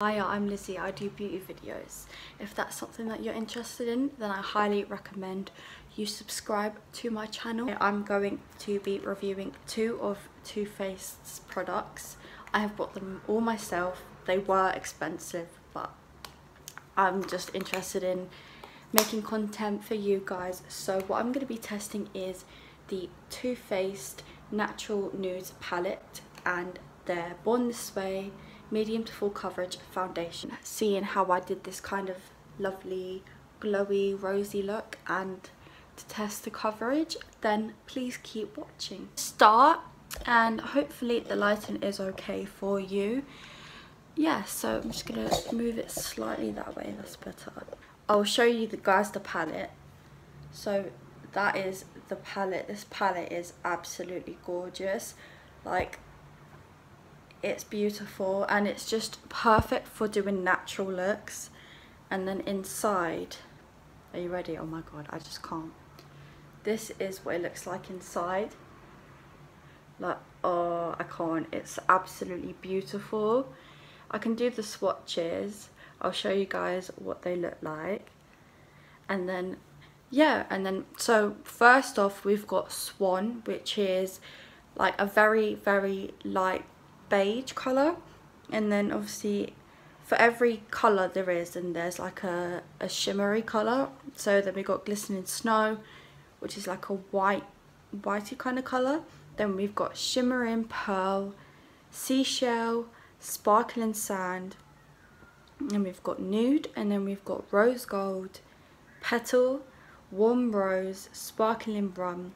Hi, I'm Lizzie. I do beauty videos. If that's something that you're interested in, then I highly recommend you subscribe to my channel. I'm going to be reviewing 2 of Too Faced's products. I have bought them all myself. They were expensive, but I'm just interested in making content for you guys. So what I'm going to be testing is the Too Faced Natural Nudes palette and their Born This Way medium to full coverage foundation. Seeing how I did this kind of lovely glowy rosy look and to test the coverage, then please keep watching. Start, and hopefully the lighting is okay for you. Yeah, so I'm just gonna move it slightly that way, that's better. I'll show you the palette. So that is the palette. This palette is absolutely gorgeous. Like, it's beautiful and it's just perfect for doing natural looks. And then inside, are you ready? Oh my god, I just can't. This is what it looks like inside. Like, oh, I can't. It's absolutely beautiful. I can do the swatches. I'll show you guys what they look like. And then, yeah, and then, so first off, we've got Swan, which is like a very, very light beige colour. And then obviously for every colour there is, and there's like a shimmery colour. So then we got Glistening Snow, which is like a whitey kind of colour. Then we've got Shimmering Pearl, Seashell, Sparkling Sand, and we've got Nude, and then we've got Rose Gold, Petal, Warm Rose, Sparkling Rum,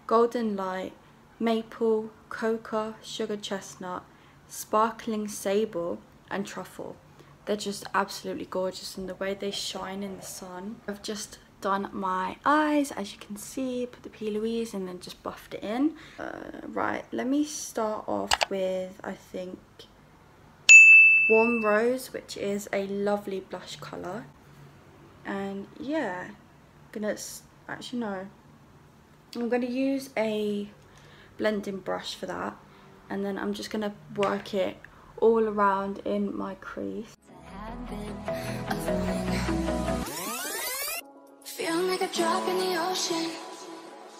Golden Light, Maple, Cocoa, Sugar Chestnut, Sparkling Sable and Truffle. They're just absolutely gorgeous, and the way they shine in the sun. I've just done my eyes, as you can see, put the P. Louise and then just buffed it in. Right, let me start off with, I think, Warm Rose, which is a lovely blush colour. And yeah, I'm gonna use a blending brush for that, and then I'm just gonna work it all around in my crease. Feeling like a drop in the ocean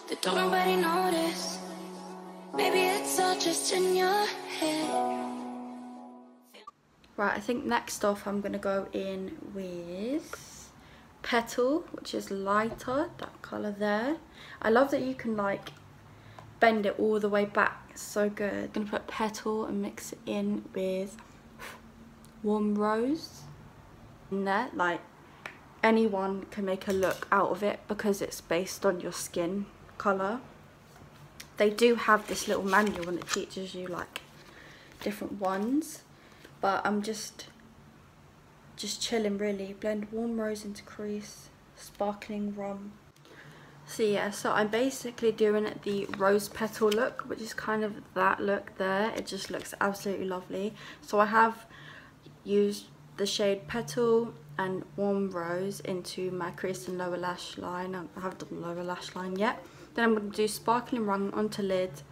that don't nobody notice. Maybe it's all just in your head. Right, I think next off I'm gonna go in with Petal, which is lighter, that colour there. I love that you can like bend it all the way back, it's so good. I'm gonna put Petal and mix it in with Warm Rose in there. Like, anyone can make a look out of it because it's based on your skin colour. They do have this little manual and it teaches you like different ones, but I'm just chilling really. Blend Warm Rose into crease, Sparkling Rum. So yeah, so I'm basically doing the rose petal look, which is kind of that look there. It just looks absolutely lovely. So I have used the shade Petal and Warm Rose into my crease and lower lash line. I haven't done the lower lash line yet. Then I'm going to do Sparkling Rum onto lid.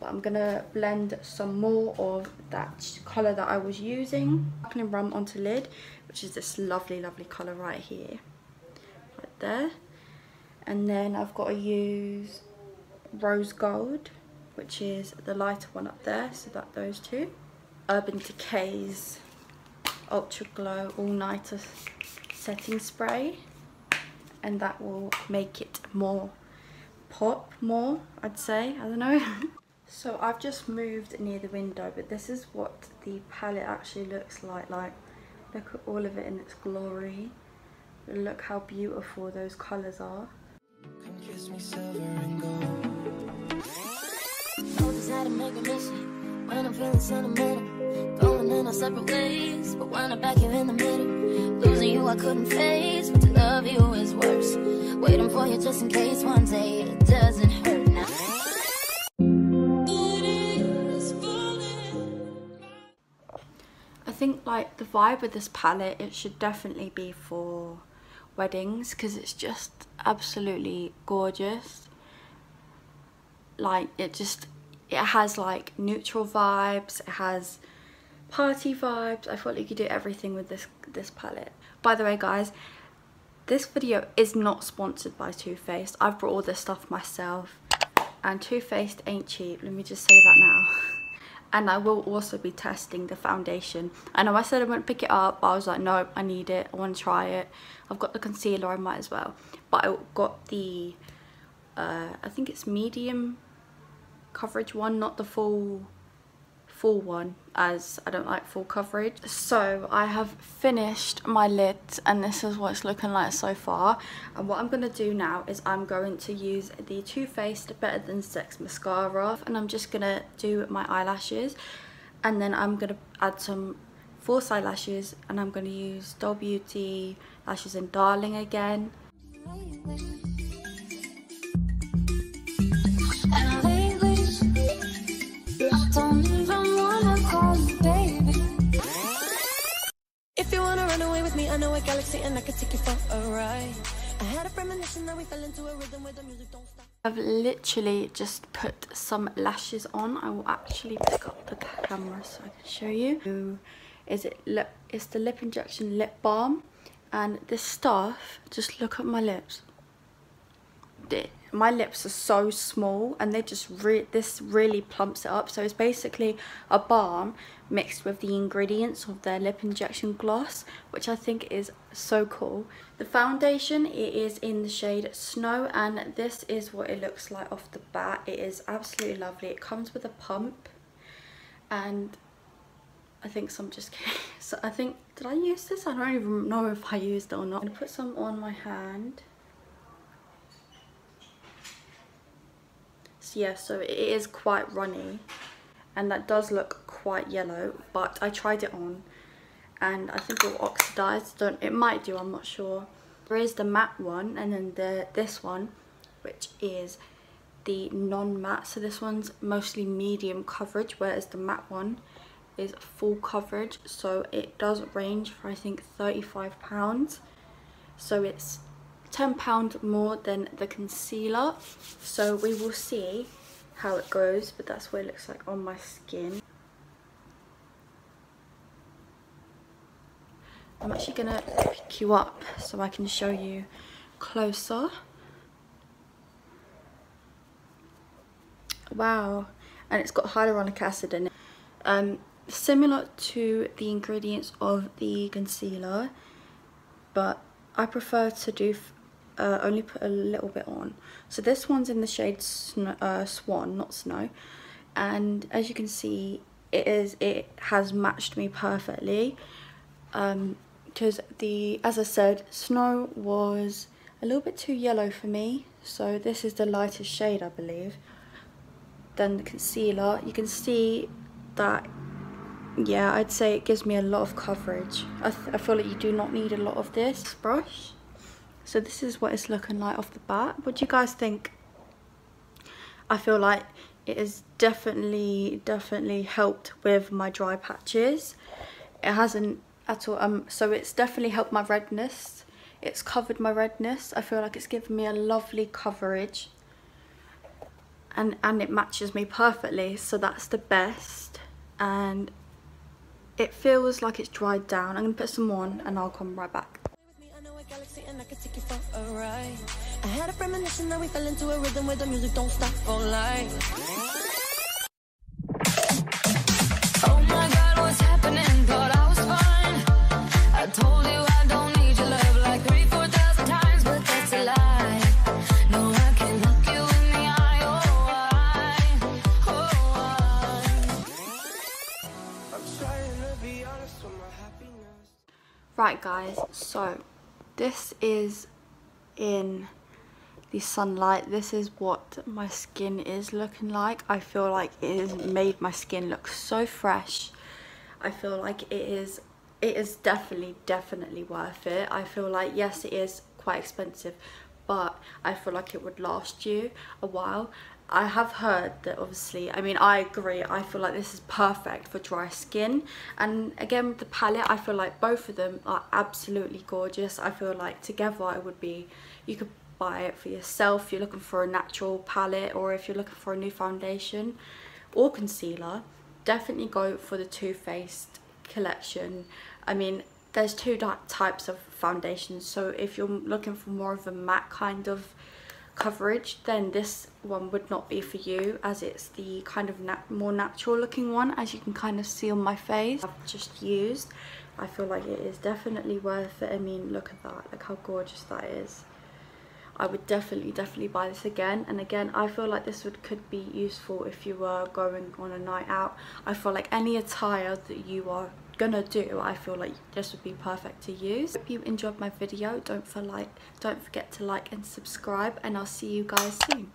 But I'm going to blend some more of that colour that I was using. Sparkling Rum onto lid, which is this lovely, lovely colour right here. Right there. And then I've got to use Rose Gold, which is the lighter one up there, so that those two. Urban Decay's Ultra Glow All Nighter Setting Spray, and that will make it more pop more, I'd say, I don't know. So I've just moved near the window, but this is what the palette actually looks like. Like, look at all of it in its glory. Look how beautiful those colours are. Come kiss me silver and gold. Knows how to make me miss you when I'm feeling sentimental. Going in our separate ways, but when I'm back here in the middle. Losing you I couldn't face, but to love you is worse. Waiting for you just in case one day it doesn't hurt now. I think like the vibe with this palette, it should definitely be for weddings because it's just absolutely gorgeous. Like, it has like neutral vibes, it has party vibes. I felt like you could do everything with this palette. By the way guys, this video is not sponsored by Too Faced. I've brought all this stuff myself, and Too Faced ain't cheap, let me just say that now. And I will also be testing the foundation. I know I said I wouldn't pick it up, but I was like, no, I need it, I want to try it. I've got the concealer, I might as well. But I got the I think it's medium coverage one, not the full one, as I don't like full coverage. So I have finished my lids, and this is what it's looking like so far. And what I'm going to do now is I'm going to use the Too Faced Better Than Sex mascara, and I'm just going to do my eyelashes, and then I'm going to add some false eyelashes, and I'm going to use Doll Beauty lashes in Darling again. If you wanna run away with me, I know a galaxy and I could take you for a ride. I had a premonition that we fell into a rhythm where the music don't stop. I've literally just put some lashes on. I will actually pick up the camera so I can show you. It's the Injection Lip Balm, and this stuff, just look at my lips. My lips are so small, and they just this really plumps it up. So it's basically a balm mixed with the ingredients of their lip injection gloss, which I think is so cool. The foundation, it is in the shade Snow, and this is what it looks like off the bat. It is absolutely lovely. It comes with a pump, and I think some just came. So I think, did I use this? I don't even know if I used it or not. I'm gonna put some on my hand. Yeah, so it is quite runny, and that does look quite yellow, but I tried it on and I think it will oxidize. It might do, I'm not sure. There is the matte one, and then this one, which is the non-matte. So this one's mostly medium coverage, whereas the matte one is full coverage. So it does range for, I think, £35. So it's £10 more than the concealer. So we will see how it goes, but that's what it looks like on my skin. I'm actually gonna pick you up so I can show you closer. Wow, and it's got hyaluronic acid in it. Similar to the ingredients of the concealer, but I prefer to do only put a little bit on. So this one's in the shade Swan, not Snow, and as you can see, it has matched me perfectly. Because as I said, Snow was a little bit too yellow for me, so this is the lightest shade, I believe. Then the concealer, you can see that, yeah, I'd say it gives me a lot of coverage. I feel like you do not need a lot of this brush. So this is what it's looking like off the bat. What do you guys think? I feel like it has definitely helped with my dry patches. It hasn't at all. So it's definitely helped my redness. It's covered my redness. I feel like it's given me a lovely coverage, and it matches me perfectly. So that's the best, and it feels like it's dried down. I'm gonna put some on and I'll come right back. And I could take you for a ride. I had a premonition that we fell into a rhythm where the music don't stop for life. Oh my God, what's happening? Thought I was fine. I told you I don't need your love like 3,000-4,000 times, but that's a lie. No, I can look you in the eye. I'm trying to be honest with my happiness. Right guys, so this is in the sunlight. This is what my skin is looking like. I feel like it has made my skin look so fresh. I feel like it is definitely worth it. I feel like, yes, it is quite expensive, but I feel like it would last you a while. I have heard that, obviously, I mean, I agree, I feel like this is perfect for dry skin. And again, with the palette, I feel like both of them are absolutely gorgeous. I feel like together it would be, you could buy it for yourself if you're looking for a natural palette, or if you're looking for a new foundation or concealer. definitely go for the Too Faced collection. I mean, there's two types of foundations, so if you're looking for more of a matte kind of coverage, then this one would not be for you, as it's the kind of more natural looking one, as you can kind of see on my face. I've just used. I feel like it is definitely worth it. I mean, look at that, look how gorgeous that is. I would definitely buy this again. And again, I feel like this could be useful if you were going on a night out. I feel like any attire that you are gonna do, I feel like this would be perfect to use. If you enjoyed my video, don't forget to like and subscribe, and I'll see you guys soon.